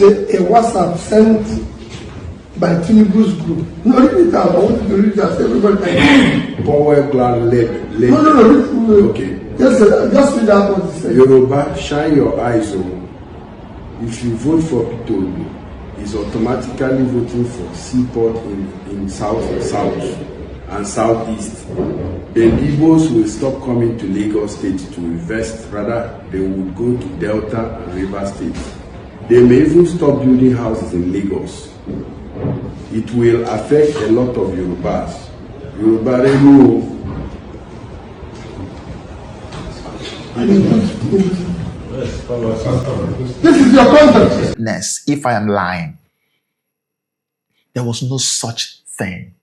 a WhatsApp sent by Tinubu's group. No, read it out. I want you to read that. Everybody can. Power glad led. No. Okay. Just read out what it says. Yoruba, shine your eyes on. If you vote for P2B, is automatically voting for seaport in south and southeast. Then Igbos will stop coming to Lagos State to invest. Rather, they would go to Delta and River State. They may even stop building houses in Lagos. It will affect a lot of Yorubas. Yoruba, they know. This is your context. If I am lying, there was no such thing.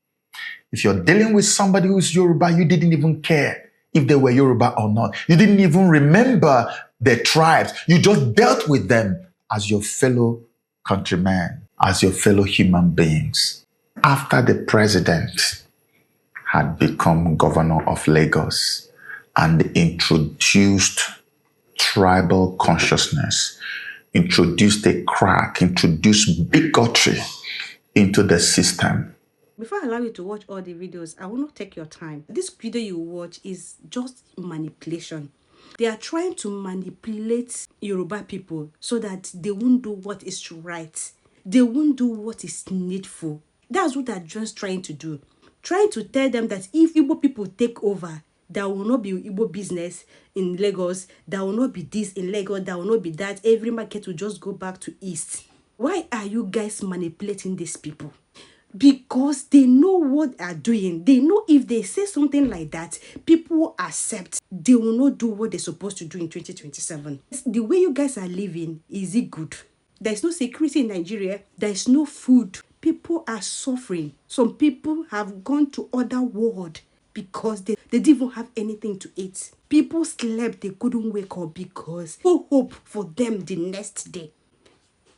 If you're dealing with somebody who's Yoruba, you didn't even care if they were Yoruba or not. You didn't even remember their tribes. You just dealt with them as your fellow countrymen, as your fellow human beings. After the president had become governor of Lagos and introduced tribal consciousness, introduced a crack, introduced bigotry into the system. Before I allow you to watch all the videos, I will not take your time. This video you watch is just manipulation. They are trying to manipulate Yoruba people so that they won't do what is right. They won't do what is needful. That's what they're just trying to do. Trying to tell them that if Igbo people take over, there will not be Igbo business in Lagos. There will not be this in Lagos. There will not be that. Every market will just go back to East. Why are you guys manipulating these people? Because they know what they are doing. They know if they say something like that, people will accept. They will not do what they're supposed to do in 2027. The way you guys are living, is it good? There's no security in Nigeria. There's no food. People are suffering. Some people have gone to other world because they didn't even have anything to eat. People slept, they couldn't wake up because no hope for them the next day.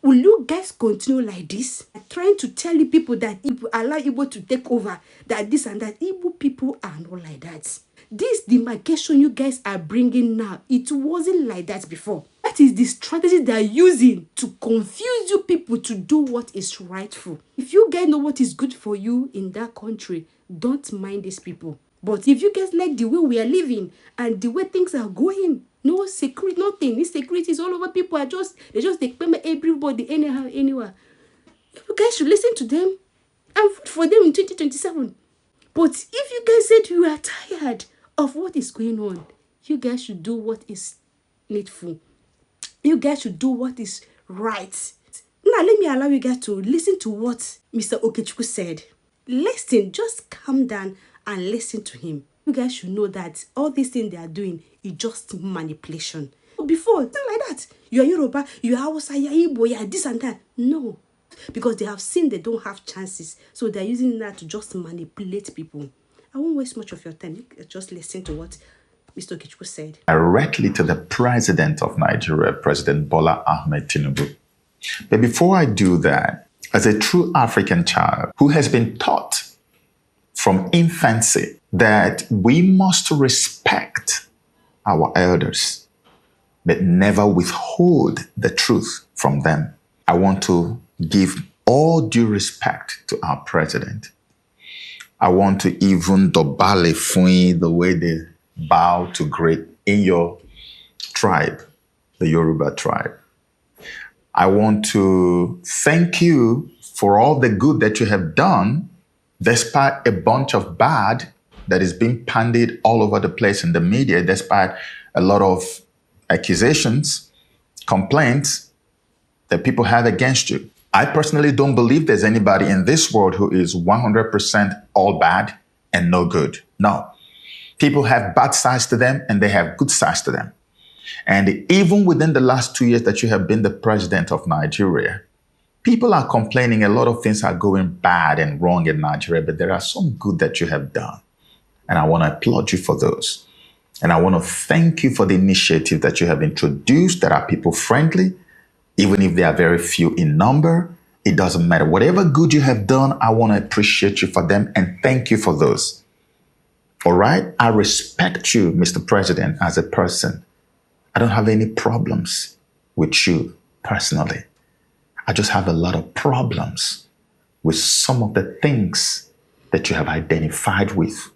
Will you guys continue like this? I'm trying to tell you people that if you allow Igbo to take over, that this and that, Igbo people are not like that. This demarcation you guys are bringing now, it wasn't like that before. That is the strategy they are using to confuse you people to do what is rightful. If you guys know what is good for you in that country, don't mind these people. But if you guys like the way we are living and the way things are going, no security, nothing. This security is all over. People are they payment everybody anyhow, anywhere. You guys should listen to them and vote for them in 2027. But if you guys said you are tired of what is going on, you guys should do what is needful. You guys should do what is right. Now, let me allow you guys to listen to what Mr. Okechukwu said. Listen, just calm down and listen to him. You guys should know that all these things they are doing is just manipulation. Before, not like that. You are Yoruba, you are Hausa, you are Igbo, you are this and that. No. Because they have seen they don't have chances. So they're using that to just manipulate people. I won't waste much of your time. Just listen to what Mr. Okechukwu said. Directly to the President of Nigeria, President Bola Ahmed Tinubu. But before I do that, as a true African child who has been taught from infancy that we must respect our elders, but never withhold the truth from them, I want to give all due respect to our president. I want to even dobale fui the way they bow to great in your tribe, the Yoruba tribe. I want to thank you for all the good that you have done, despite a bunch of bad that is being bandied all over the place in the media, despite a lot of accusations, complaints that people have against you. I personally don't believe there's anybody in this world who is 100% all bad and no good. No. People have bad sides to them and they have good sides to them. And even within the last 2 years that you have been the president of Nigeria, people are complaining a lot of things are going bad and wrong in Nigeria, but there are some good that you have done. And I want to applaud you for those. And I want to thank you for the initiative that you have introduced that are people friendly, even if they are very few in number. It doesn't matter. Whatever good you have done, I want to appreciate you for them and thank you for those. All right? I respect you, Mr. President, as a person. I don't have any problems with you personally. I just have a lot of problems with some of the things that you have identified with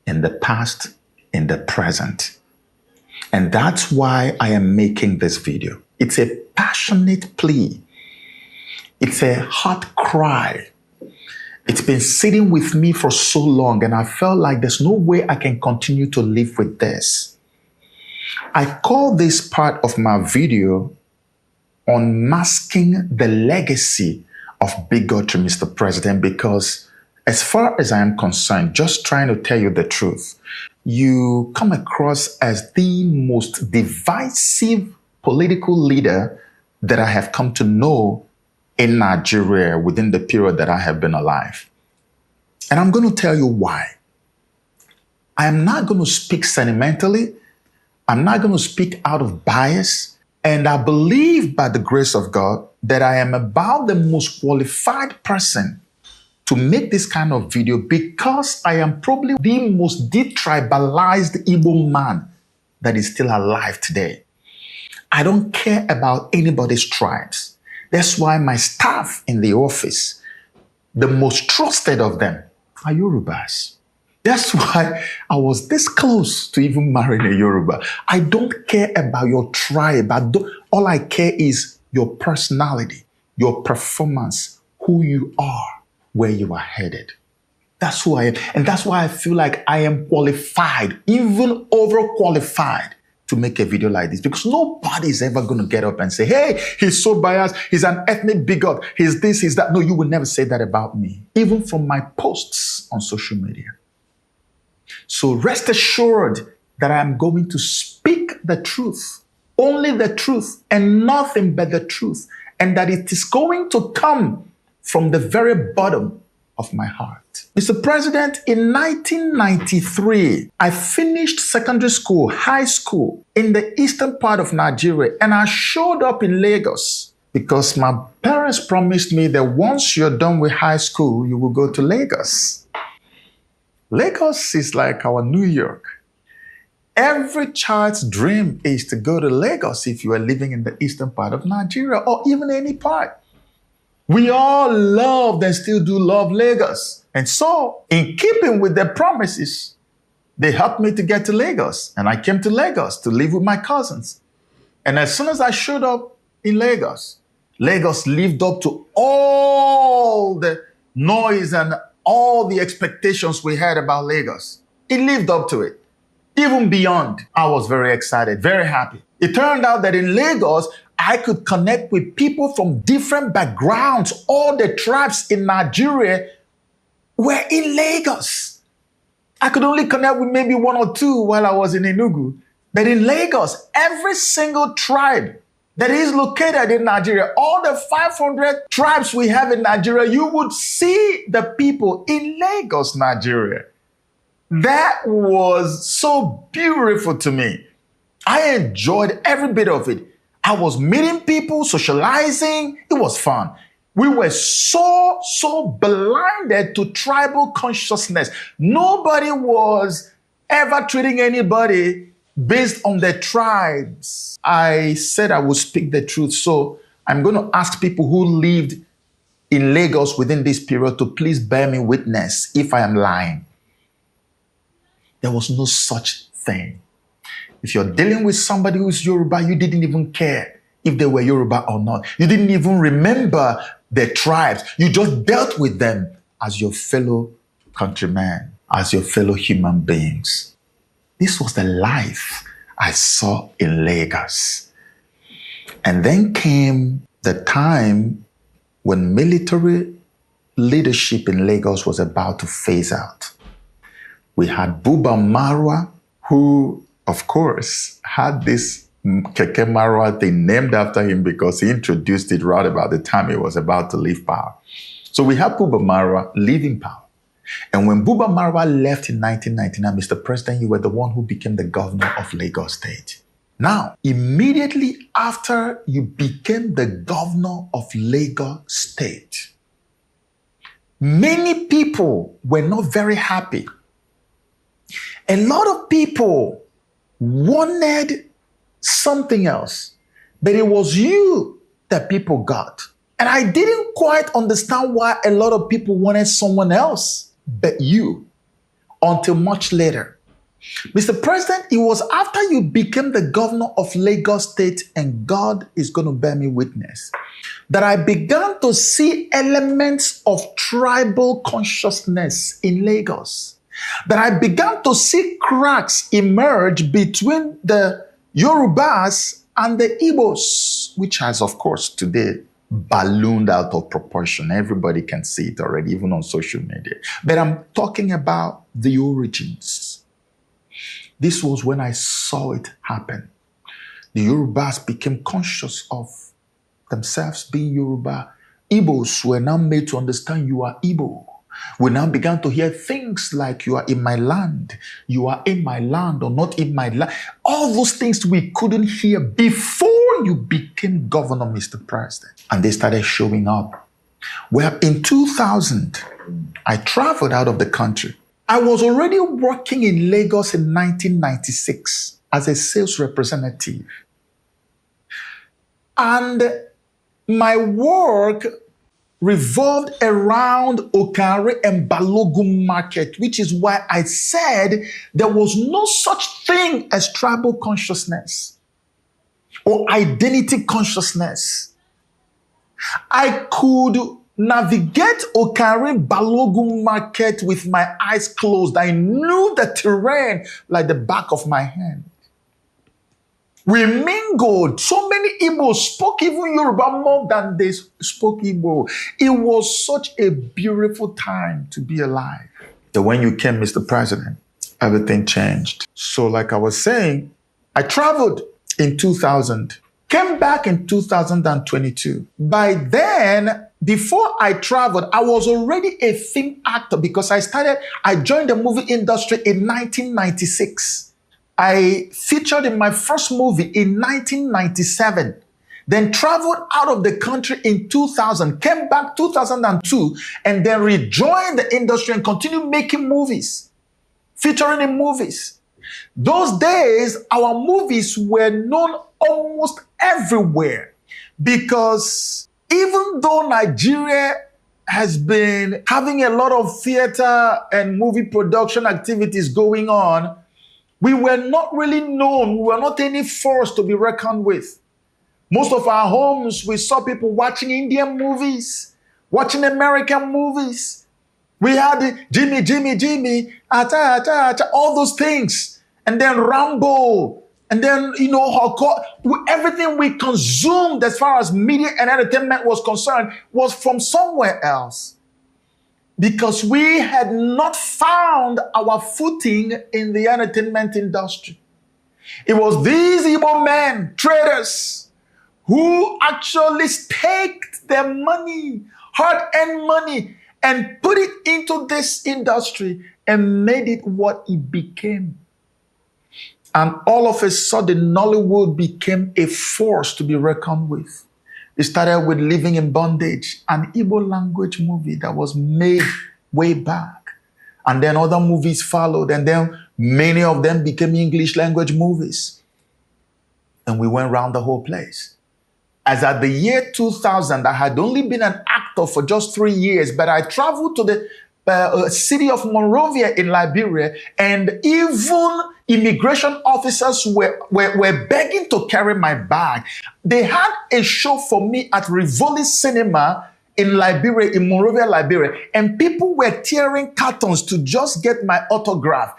in the past, in the present. And that's why I am making this video. It's a passionate plea. It's a hot cry. It's been sitting with me for so long, and I felt like there's no way I can continue to live with this. I call this part of my video Unmasking the Legacy of Bigotry, Mr. President, because as far as I am concerned, just trying to tell you the truth, you come across as the most divisive political leader that I have come to know in Nigeria within the period that I have been alive. And I'm going to tell you why. I am not going to speak sentimentally. I'm not going to speak out of bias. And I believe by the grace of God that I am about the most qualified person to make this kind of video because I am probably the most detribalized Igbo man that is still alive today. I don't care about anybody's tribes. That's why my staff in the office, the most trusted of them, are Yorubas. That's why I was this close to even marrying a Yoruba. I don't care about your tribe. All I care is your personality, your performance, who you are, where you are headed. That's who I am. And that's why I feel like I am qualified, even overqualified, to make a video like this, because nobody is ever going to get up and say, hey, he's so biased, he's an ethnic bigot, he's this, he's that. No, you will never say that about me, even from my posts on social media. So rest assured that I am going to speak the truth, only the truth, and nothing but the truth, and that it is going to come from the very bottom of my heart. Mr. President, in 1993, I finished secondary school, high school, in the eastern part of Nigeria, and I showed up in Lagos because my parents promised me that once you're done with high school, you will go to Lagos. Lagos is like our New York. Every child's dream is to go to Lagos if you are living in the eastern part of Nigeria or even any part. We all loved and still do love Lagos. And so, in keeping with their promises, they helped me to get to Lagos. And I came to Lagos to live with my cousins. And as soon as I showed up in Lagos, Lagos lived up to all the noise and all the expectations we had about Lagos. It lived up to it. Even beyond, I was very excited, very happy. It turned out that in Lagos, I could connect with people from different backgrounds. All the tribes in Nigeria were in Lagos. I could only connect with maybe one or two while I was in Enugu. But in Lagos, every single tribe that is located in Nigeria, all the 500 tribes we have in Nigeria, you would see the people in Lagos, Nigeria. That was so beautiful to me. I enjoyed every bit of it. I was meeting people, socializing. It was fun. We were so blinded to tribal consciousness. Nobody was ever treating anybody based on their tribes. I said I would speak the truth, so I'm going to ask people who lived in Lagos within this period to please bear me witness if I am lying. There was no such thing. If you're dealing with somebody who's Yoruba, you didn't even care if they were Yoruba or not. You didn't even remember their tribes. You just dealt with them as your fellow countrymen, as your fellow human beings. This was the life I saw in Lagos. And then came the time when military leadership in Lagos was about to phase out. We had Buba Marwa, who, of course, had this Keke Marwa thing named after him because he introduced it right about the time he was about to leave power. So we had Buba Marwa leaving power. And when Buba Marwa left in 1999, Mr. President, you were the one who became the governor of Lagos State. Now, immediately after you became the governor of Lagos State, many people were not very happy. A lot of people wanted something else, but it was you that people got. And I didn't quite understand why a lot of people wanted someone else but you until much later. Mr. President, it was after you became the governor of Lagos State, and God is going to bear me witness, that I began to see elements of tribal consciousness in Lagos. That I began to see cracks emerge between the Yorubas and the Igbos, which has, of course, today ballooned out of proportion. Everybody can see it already, even on social media. But I'm talking about the origins. This was when I saw it happen. The Yorubas became conscious of themselves being Yoruba. Igbos were now made to understand you are Igbo. We now began to hear things like you are in my land, you are in my land or not in my land. All those things we couldn't hear before you became governor, Mr. President. And they started showing up. Well, in 2000, I traveled out of the country. I was already working in Lagos in 1996 as a sales representative. And my work revolved around Okare and Balogun market, which is why I said there was no such thing as tribal consciousness or identity consciousness. I could navigate Okare Balogun market with my eyes closed. I knew the terrain like the back of my hand. We mingled. So many Igbos spoke even Yoruba more than they spoke Igbo. It was such a beautiful time to be alive. So when you came, Mr. President, everything changed. So like I was saying, I traveled in 2000, came back in 2022. By then, before I traveled, I was already a film actor because I joined the movie industry in 1996. I featured in my first movie in 1997, then traveled out of the country in 2000, came back 2002, and then rejoined the industry and continued making movies, featuring in movies. Those days, our movies were known almost everywhere because even though Nigeria has been having a lot of theater and movie production activities going on, we were not really known. We were not any force to be reckoned with. Most of our homes, we saw people watching Indian movies, watching American movies. We had Jimmy, Acha, Acha, Acha, all those things. And then Rambo. And then, everything we consumed as far as media and entertainment was concerned was from somewhere else. Because we had not found our footing in the entertainment industry. It was these Igbo men, traders, who actually staked their money, hard-earned money, and put it into this industry and made it what it became. And all of a sudden, Nollywood became a force to be reckoned with. It started with Living in Bondage, an Igbo language movie that was made way back. And then other movies followed, and then many of them became English language movies. And we went around the whole place. As at the year 2000, I had only been an actor for just 3 years, but I traveled to the city of Monrovia in Liberia, and even immigration officers were begging to carry my bag. They had a show for me at Rivoli Cinema in Liberia, in Monrovia, Liberia, and people were tearing cartons to just get my autograph.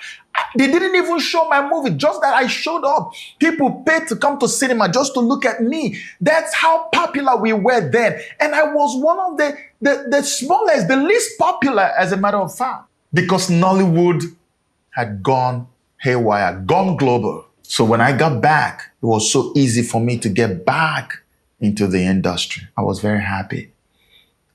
They didn't even show my movie, just that I showed up. People paid to come to cinema just to look at me. That's how popular we were then. And I was one of the smallest, the least popular, as a matter of fact, because Nollywood had gone haywire, gone global. So when I got back, it was so easy for me to get back into the industry. I was very happy.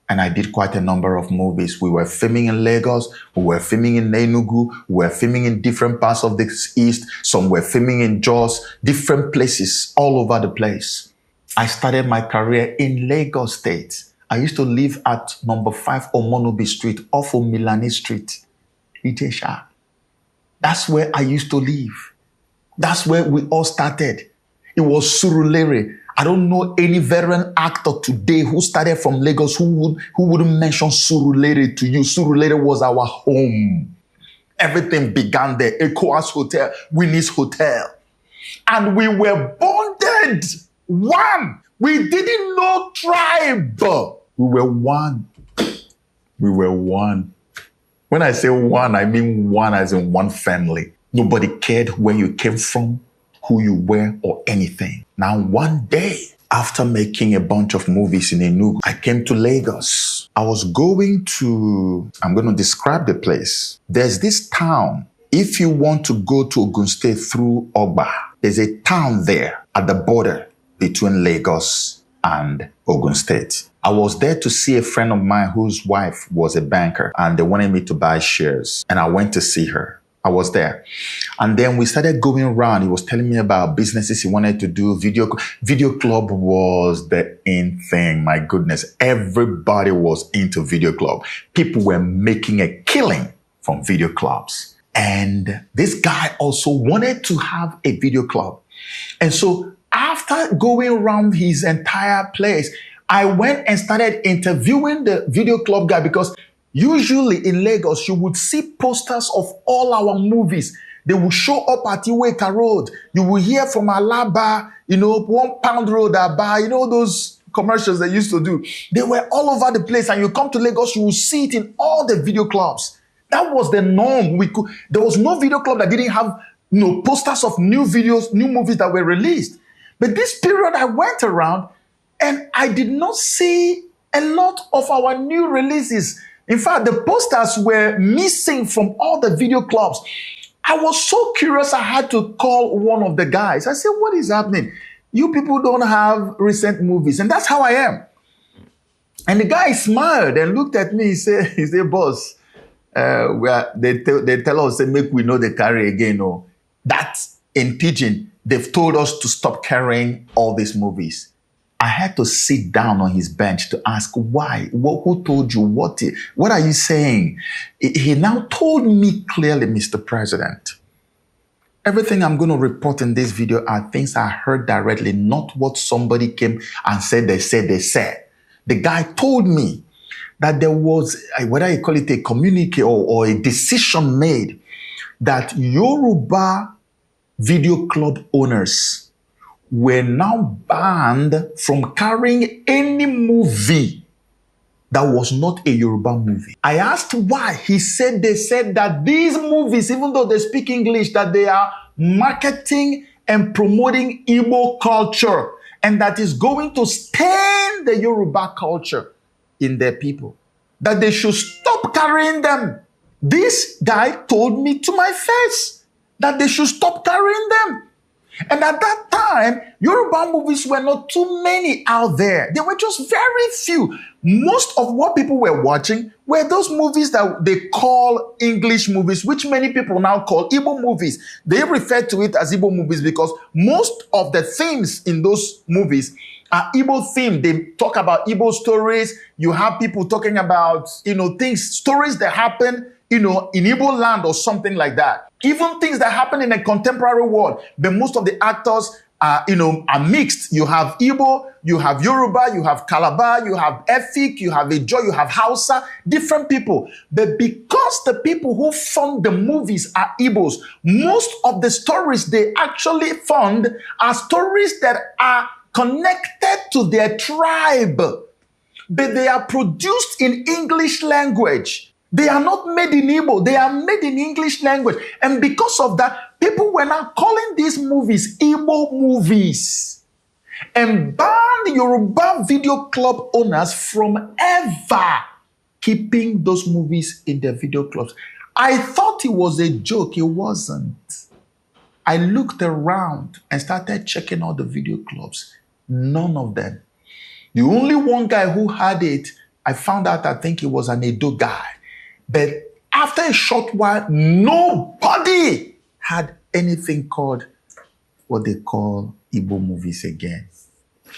And I did quite a number of movies. We were filming in Lagos, we were filming in Enugu, we were filming in different parts of the East, some were filming in Jos, different places all over the place. I started my career in Lagos State. I used to live at number 5 Omonobi Street, off of Milani Street, Ijesha. That's where I used to live. That's where we all started. It was Surulere. I don't know any veteran actor today who started from Lagos who wouldn't mention Surulere to you. Surulere was our home. Everything began there. ECOWAS Hotel, Winnie's Hotel. And we were bonded. One. We didn't know tribe. We were one. We were one. When I say one, I mean one as in one family. Nobody cared where you came from, who you were, or anything. Now, one day, after making a bunch of movies in Enugu, I came to Lagos. I was going to, I'm going to describe the place. There's this town. If you want to go to Ogun State through Ogba, there's a town there at the border between Lagos and Ogun State. I was there to see a friend of mine whose wife was a banker, and they wanted me to buy shares. And I went to see her. I was there. And then we started going around. He was telling me about businesses he wanted to do. Video club was the in thing. My goodness. Everybody was into video club. People were making a killing from video clubs. And this guy also wanted to have a video club. And so after going around his entire place, I went and started interviewing the video club guy, because usually in Lagos, you would see posters of all our movies. They will show up at Iweka Road. You will hear from Alaba, £1 Road, Aba, those commercials they used to do. They were all over the place. And you come to Lagos, you will see it in all the video clubs. That was the norm. There was no video club that didn't have posters of new videos, new movies that were released. But this period I went around and I did not see a lot of our new releases. In fact, the posters were missing from all the video clubs. I was so curious, I had to call one of the guys. I said, what is happening? You people don't have recent movies. And that's how I am. And the guy smiled and looked at me. He said, boss, they tell us, make we know they carry again. No. That's in Pidgin. They've told us to stop carrying all these movies. I had to sit down on his bench to ask why. Who told you? What are you saying? He now told me clearly, Mr. President, everything I'm going to report in this video are things I heard directly, not what somebody came and said. The guy told me that there was, whether you call it a communique or a decision made, that Yoruba video club owners were now banned from carrying any movie that was not a Yoruba movie. I asked why. They said that these movies, even though they speak English, that they are marketing and promoting Igbo culture, and that is going to stain the Yoruba culture in their people, that they should stop carrying them. This guy told me to my face that they should stop carrying them. And at that time, Yoruba movies were not too many out there. There were just very few. Most of what people were watching were those movies that they call English movies, which many people now call Igbo movies. They refer to it as Igbo movies because most of the themes in those movies are Igbo themed. They talk about Igbo stories. You have people talking about, stories that happen, in Igbo land or something like that. Even things that happen in a contemporary world. But most of the actors are mixed. You have Igbo, you have Yoruba, you have Calabar, you have Efik, you have Ijo, you have Hausa, different people. But because the people who fund the movies are Igbos, most of the stories they actually fund are stories that are connected to their tribe. But they are produced in English language. They are not made in Igbo. They are made in English language. And because of that, people were now calling these movies Igbo movies and banned Yoruba video club owners from ever keeping those movies in their video clubs. I thought it was a joke. It wasn't. I looked around and started checking out the video clubs. None of them. The only one guy who had it, I found out, I think it was an Edo guy. But after a short while, nobody had anything called what they call Igbo movies again.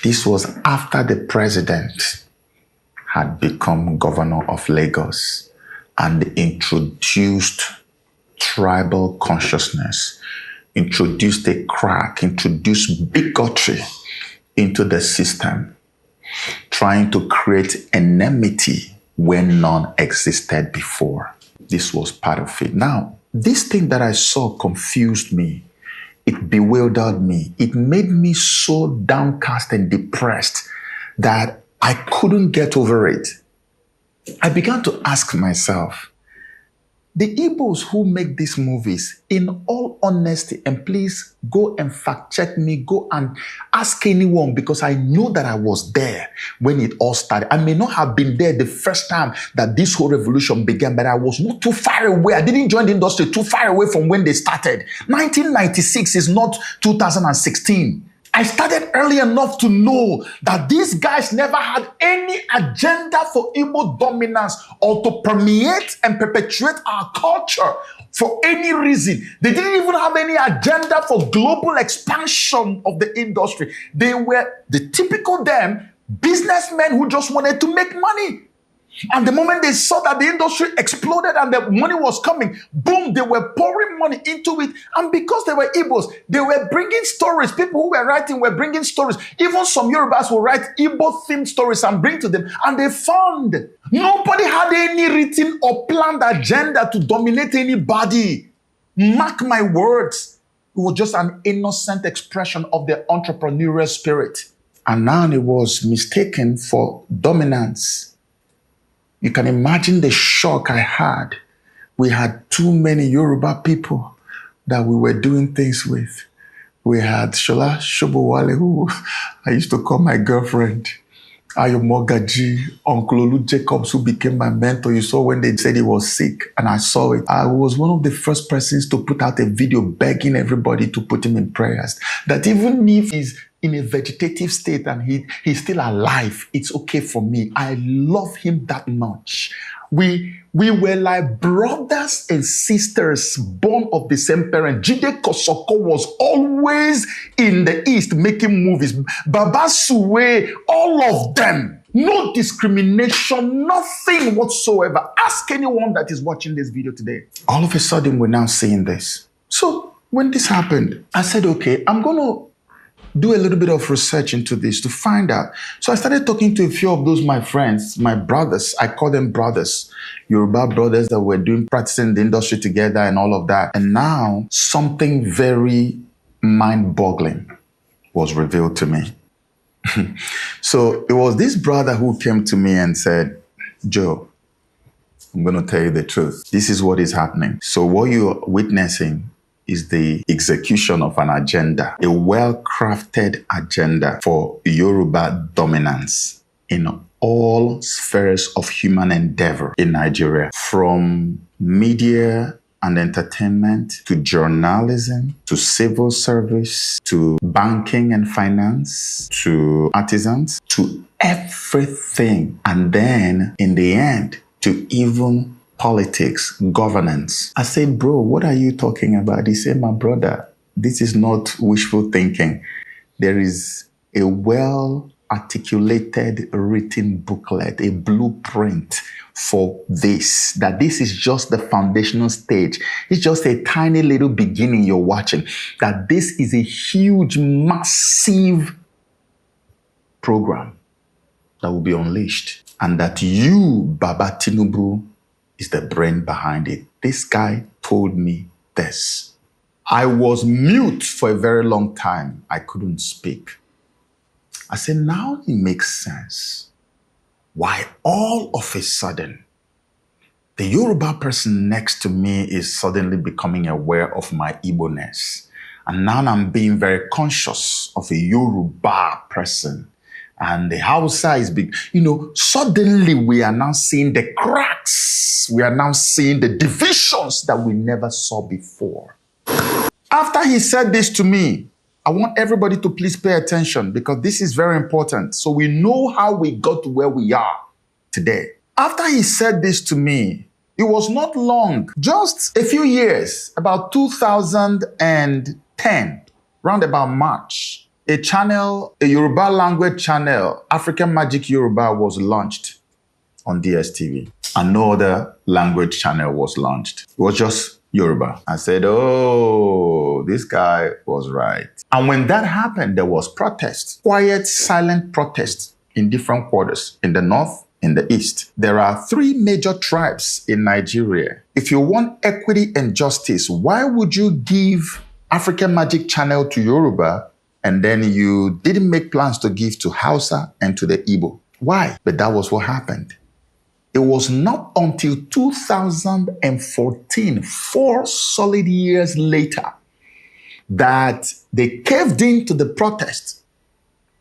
This was after the president had become governor of Lagos and introduced tribal consciousness, introduced a crack, introduced bigotry into the system, trying to create enmity where none existed before. This was part of it. Now, this thing that I saw confused me. It bewildered me. It made me so downcast and depressed that I couldn't get over it. I began to ask myself, the Igbos who make these movies, in all honesty, and please go and fact check me, go and ask anyone, because I know that I was there when it all started. I may not have been there the first time that this whole revolution began, but I was not too far away. I didn't join the industry too far away from when they started. 1996 is not 2016. I started early enough to know that these guys never had any agenda for Igbo dominance or to permeate and perpetuate our culture for any reason. They didn't even have any agenda for global expansion of the industry. They were the typical businessmen who just wanted to make money. And the moment they saw that the industry exploded and the money was coming, boom, they were pouring money into it. And because they were Igbos, they were bringing stories. People who were writing were bringing stories. Even some Yorubas will write Igbo-themed stories and bring to them. And they found nobody had any written or planned agenda to dominate anybody. Mark my words. It was just an innocent expression of their entrepreneurial spirit. And now it was mistaken for dominance. You can imagine the shock I had. We had too many Yoruba people that we were doing things with. We had Shola Shobowale, who I used to call my girlfriend. Ayomogaji, Uncle Olu Jacobs, who became my mentor. You saw when they said he was sick, and I saw it. I was one of the first persons to put out a video begging everybody to put him in prayers. That even if he's in a vegetative state and he's still alive, it's okay for me. I love him that much. We were like brothers and sisters born of the same parent. Jide Kosoko was always in the East making movies. Baba Suwe, all of them. No discrimination, nothing whatsoever. Ask anyone that is watching this video today. All of a sudden, we're now seeing this. So when this happened, I said, okay, I'm going to do a little bit of research into this to find out. So I started talking to a few of those, my friends, my brothers. I call them brothers, Yoruba brothers that were practicing the industry together and all of that. And now something very mind-boggling was revealed to me. So it was this brother who came to me and said, Joe, I'm going to tell you the truth. This is what is happening. So what you're witnessing is the execution of an agenda, a well-crafted agenda for Yoruba dominance in all spheres of human endeavor in Nigeria, from media and entertainment to journalism, to civil service, to banking and finance, to artisans, to everything. And then in the end, to even politics, governance. I said, bro, what are you talking about? He said, my brother, this is not wishful thinking. There is a well-articulated written booklet, a blueprint for this, that this is just the foundational stage. It's just a tiny little beginning you're watching, that this is a huge, massive program that will be unleashed, and that you, Baba Tinubu, is the brain behind it. This guy told me this. I was mute for a very long time. I couldn't speak. I said, now it makes sense why all of a sudden the Yoruba person next to me is suddenly becoming aware of my Igbo-ness. And now I'm being very conscious of a Yoruba person. And the Hausa is big. Suddenly we are now seeing the cracks. We are now seeing the divisions that we never saw before. After he said this to me, I want everybody to please pay attention, because this is very important, so we know how we got to where we are today. After he said this to me, it was not long, just a few years, about 2010, round about March. A Yoruba language channel, African Magic Yoruba, was launched on DSTV. And no other language channel was launched. It was just Yoruba. I said, oh, oh, this guy was right. And when that happened, there was protest, quiet, silent protest in different quarters, in the north, in the east. There are 3 major tribes in Nigeria. If you want equity and justice, why would you give African Magic Channel to Yoruba and then you didn't make plans to give to Hausa and to the Igbo? Why? But that was what happened. It was not until 2014, 4 solid years later, that they caved into the protest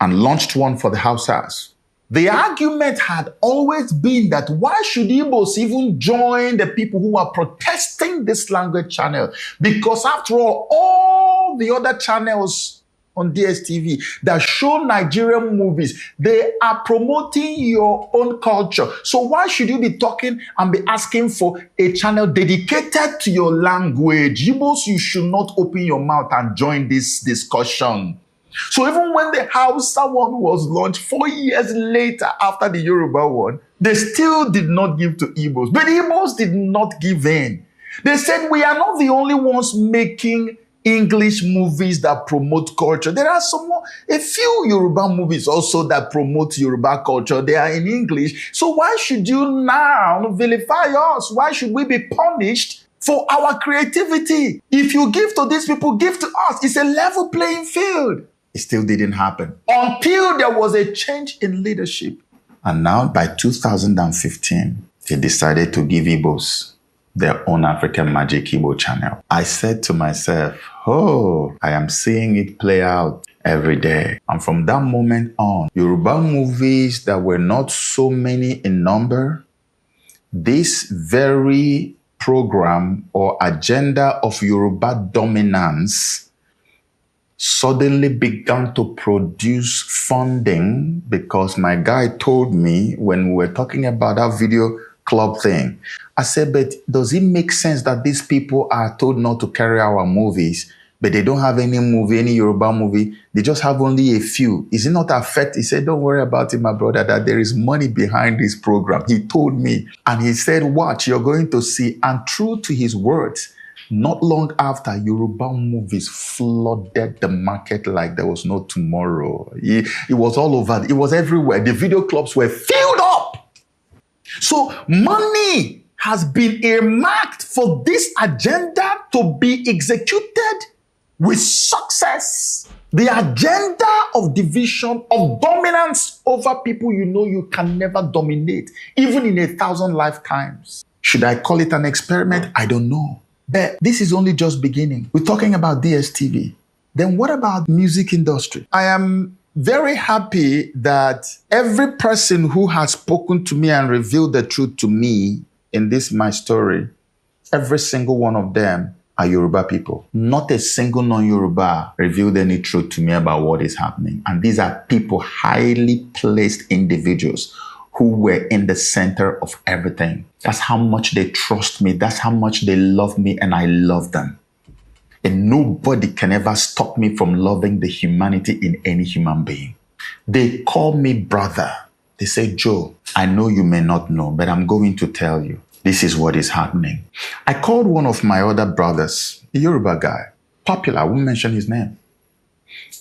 and launched one for the Hausas. The argument had always been that why should Igbos even join the people who are protesting this language channel? Because after all the other channels on DSTV that show Nigerian movies, they are promoting your own culture. So why should you be talking and be asking for a channel dedicated to your language? Igbos, you should not open your mouth and join this discussion. So even when the Hausa one was launched 4 years later after the Yoruba one, they still did not give to Igbos. But Igbos did not give in. They said, we are not the only ones making English movies that promote culture. There are a few Yoruba movies also that promote Yoruba culture. They are in English. So why should you now vilify us? Why should we be punished for our creativity? If you give to these people, give to us. It's a level playing field. It still didn't happen until there was a change in leadership. And now by 2015, they decided to give Igbos their own African Magic Igbo channel. I said to myself, oh, I am seeing it play out every day. And from that moment on, Yoruba movies that were not so many in number, this very program or agenda of Yoruba dominance suddenly began to produce funding, because my guy told me when we were talking about that video club thing, I said, but does it make sense that these people are told not to carry our movies, but they don't have any movie, any Yoruba movie? They just have only a few. Is it not affect? He said, don't worry about it, my brother, that there is money behind this program. He told me, and he said, watch, you're going to see. And true to his words, not long after, Yoruba movies flooded the market like there was no tomorrow. It was all over. It was everywhere. The video clubs were filled up. So money has been earmarked for this agenda to be executed with success. The agenda of division, of dominance over people you know you can never dominate, even in 1,000 lifetimes. Should I call it an experiment? I don't know. But this is only just beginning. We're talking about DSTV. Then what about music industry? I am very happy that every person who has spoken to me and revealed the truth to me in this my story, every single one of them are Yoruba people. Not a single non-Yoruba revealed any truth to me about what is happening. And these are people, highly placed individuals who were in the center of everything. That's how much they trust me. That's how much they love me, and I love them. And nobody can ever stop me from loving the humanity in any human being. They call me brother. They say, Joe, I know you may not know, but I'm going to tell you. This is what is happening. I called one of my other brothers, a Yoruba guy, popular, I won't mention his name.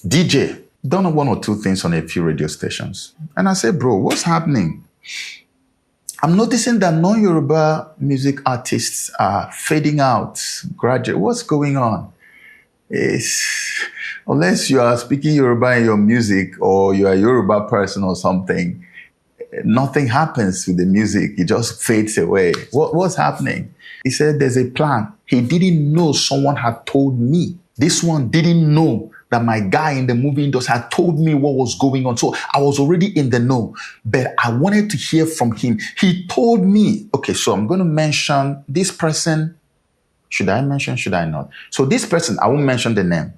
DJ, done 1 or 2 things on a few radio stations. And I said, bro, what's happening? I'm noticing that non-Yoruba music artists are fading out gradually. What's going on? Unless you are speaking Yoruba in your music or you are a Yoruba person or something, nothing happens with the music. It just fades away. What's happening? He said there's a plan. He didn't know someone had told me. This one didn't know that my guy in the movie industry had told me what was going on. So I was already in the know, but I wanted to hear from him. He told me, okay, so I'm going to mention this person. Should I mention? Should I not? So this person, I won't mention the name,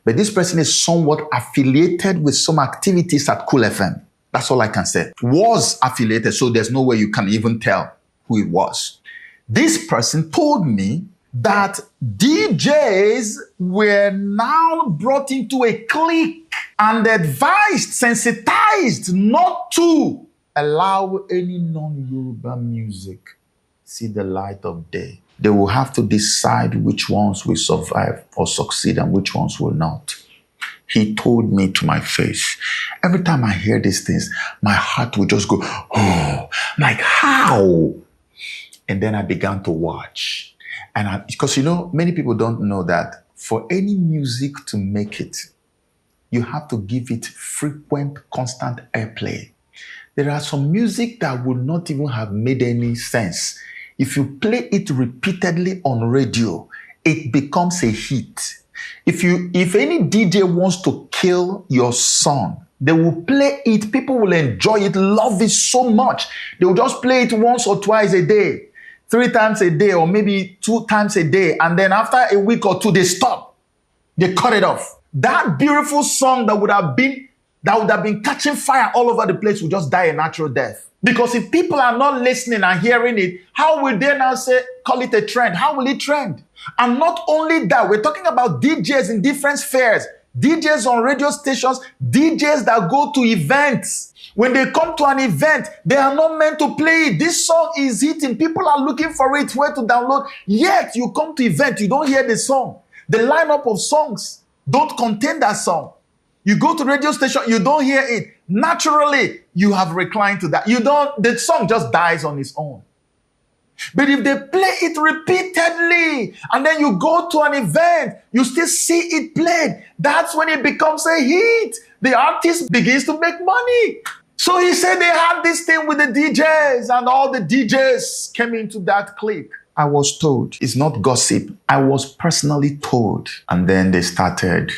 but this person is somewhat affiliated with some activities at Cool FM. That's all I can say. Was affiliated, so there's no way you can even tell who it was. This person told me that DJs were now brought into a clique and advised, sensitized not to allow any non-Yoruba music. see the light of day. They will have to decide which ones will survive or succeed and which ones will not. He told me to my face. Every time I hear these things, my heart will just go, oh, like how? And then I began to watch. And because many people don't know that for any music to make it, you have to give it frequent, constant airplay. There are some music that would not even have made any sense. If you play it repeatedly on radio, it becomes a hit. If any DJ wants to kill your song, they will play it. People will enjoy it, love it so much. They will just play it once or twice a day, 3 times a day, or maybe 2 times a day. And then after a week or 2, they stop. They cut it off. That beautiful song that would have been catching fire all over the place will just die a natural death. Because if people are not listening and hearing it, how will they now call it a trend? How will it trend? And not only that, we're talking about DJs in different spheres, DJs on radio stations, DJs that go to events. When they come to an event, they are not meant to play it. This song is hitting. People are looking for it, where to download. Yet you come to event, you don't hear the song. The lineup of songs don't contain that song. You go to radio station, you don't hear it. Naturally, you have reclined to that. The song just dies on its own. But if they play it repeatedly, and then you go to an event, you still see it played, that's when it becomes a hit. The artist begins to make money. So he said they had this thing with the DJs, and all the DJs came into that clique. I was told. It's not gossip. I was personally told. And then they started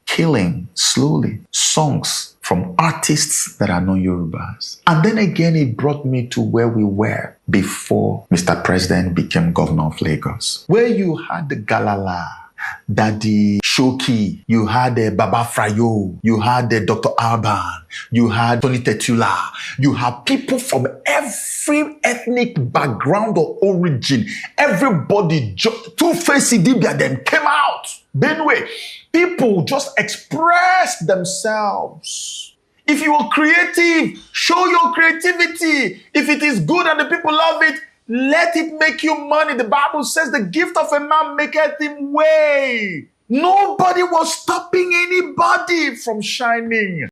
killing slowly songs from artists that are non-Yorubas. And then again, it brought me to where we were before Mr. President became governor of Lagos, where you had the Galala, Daddy Shoki, you had Baba Frayo, you had Dr. Alban, you had Tony Tetula, you have people from every ethnic background or origin. Everybody, Two-Face Idibia, them came out. Benway, people just expressed themselves. If you are creative, show your creativity. If it is good and the people love it, let it make you money. The Bible says the gift of a man maketh him way. Nobody was stopping anybody from shining.